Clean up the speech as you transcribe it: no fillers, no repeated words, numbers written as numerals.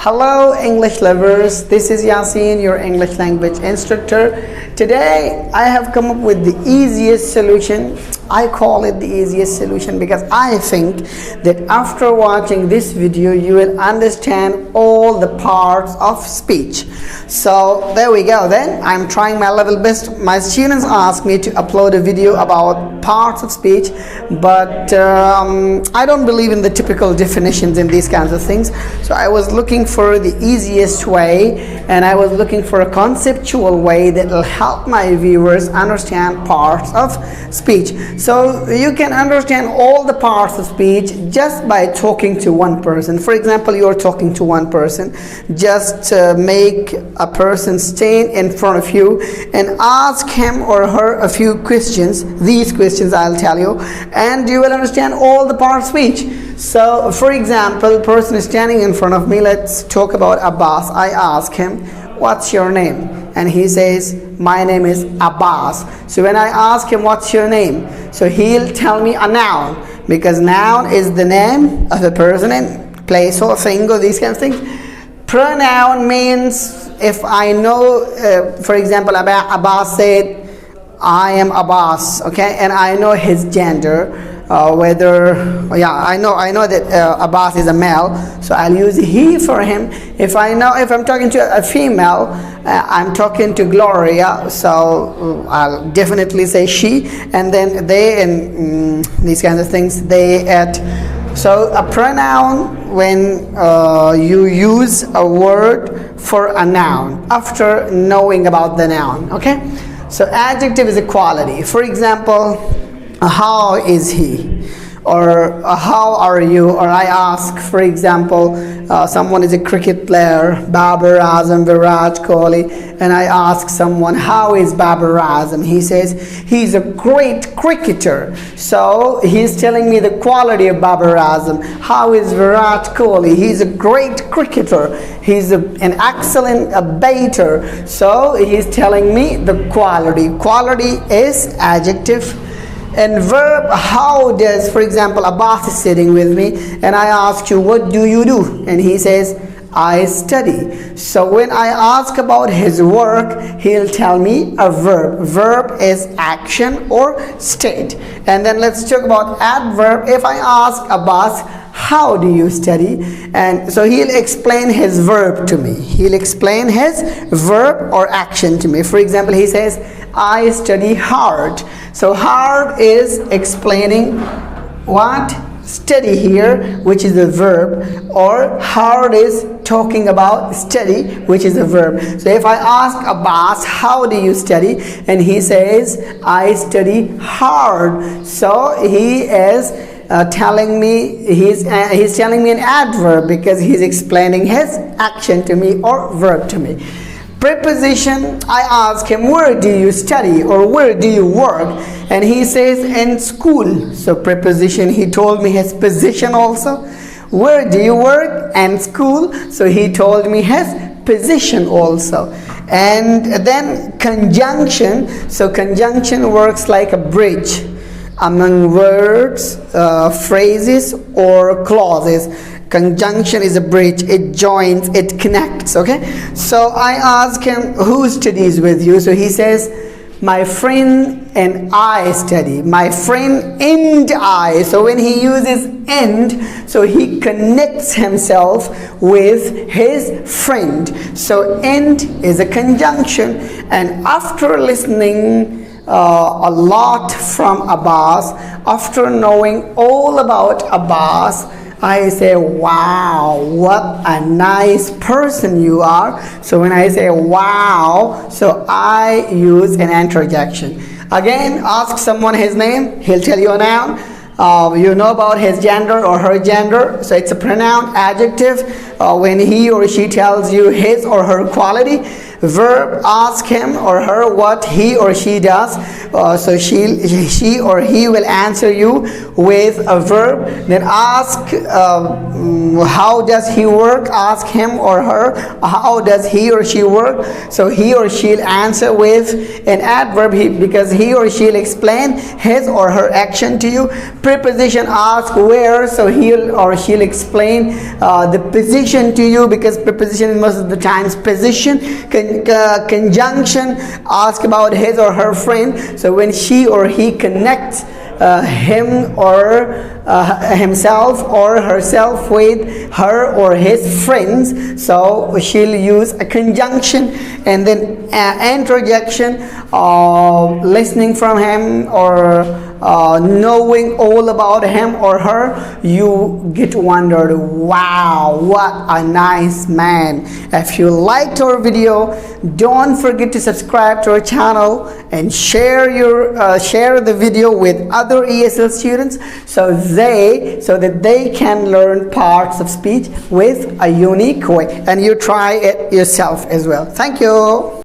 Hello English lovers, this is Yasin, your English language instructor. Today I have come up with the easiest solution. I call it the easiest solution because I think that after watching this video you will understand all the parts of speech. So there we go then. I'm trying my level best. My students asked me to upload a video about parts of speech, but I don't believe in the typical definitions in these kinds of things. So I was looking for the easiest way, and I was looking for a conceptual way that will help my viewers understand parts of speech. So you can understand all the parts of speech just by talking to one person. For example, you're talking to one person. Just make a person stand in front of you and ask him or her a few questions. These questions I'll tell you, and you will understand all the parts of speech. So for example, person is standing in front of me. Let's talk about Abbas. I ask him, what's your name? And he says, my name is Abbas. So when I ask him, what's your name? So he'll tell me a noun, because noun is the name of a person and place or thing or these kinds of things. Pronoun means if I know, for example, Abbas said, I am Abbas, okay, and I know his gender, I know that Abbas is a male, so I'll use he for him. If I'm talking to a female, I'm talking to Gloria, so I'll definitely say she, and then they, and these kinds of things, they, at. So a pronoun, when you use a word for a noun after knowing about the noun, okay? So adjective is a quality. For example, how is he? Or how are you? Or I ask, for example, someone is a cricket player, Babar Azam, Virat Kohli, and I ask someone, how is Babar Azam? He says, he's a great cricketer. So he's telling me the quality of Babar Azam. How is Virat Kohli? He's a great cricketer. He's an excellent batter. So he's telling me the quality. Quality is adjective. And verb, how does, for example, Abbas is sitting with me and I ask you, what do you do? And he says, I study. So when I ask about his work, he'll tell me a verb. Verb is action or state. And then let's talk about adverb. If I ask Abbas, how do you study? And so he'll explain his verb to me. He'll explain his verb or action to me. For example, he says, I study hard. So hard is explaining what? Study here, which is a verb, or hard is talking about study, which is a verb. So if I ask Abbas, how do you study? And he says, I study hard. So he is telling me, he's telling me an adverb because he's explaining his action to me or verb to me. Preposition, I ask him, where do you study or where do you work? And he says, in school. So preposition, he told me his position also. Where do you work? And school. So he told me his position also. And then conjunction. So conjunction works like a bridge among words, phrases, or clauses. Conjunction is a bridge. It joins, it connects, okay? So I ask him, who studies with you? So he says, my friend and I study. My friend and I. So when he uses and, so he connects himself with his friend. So and is a conjunction. And after listening a lot from Abbas, after knowing all about Abbas, I say, wow, what a nice person you are. So when I say wow, so I use an interjection. Again, ask someone his name, he'll tell you a noun. You know about his gender or her gender, so it's a pronoun. Adjective, when he or she tells you his or her quality. verb, ask him or her what he or she does. So she or he will answer you with a verb. Then ask how does he work, ask him or her how does he or she work. So he or she'll answer with an adverb, because he or she'll explain his or her action to you. Preposition, ask where, so he'll or she'll explain the position to you, because preposition most of the times position. Conjunction, ask about his or her friend, so when she or he connects him or himself or herself with her or his friends, so she'll use a conjunction. And then interjection, listening from him or knowing all about him or her, you get wondered, wow, what a nice man. If you liked our video, don't forget to subscribe to our channel and share the video with other ESL students, so that they can learn parts of speech with a unique way, and you try it yourself as well. Thank you.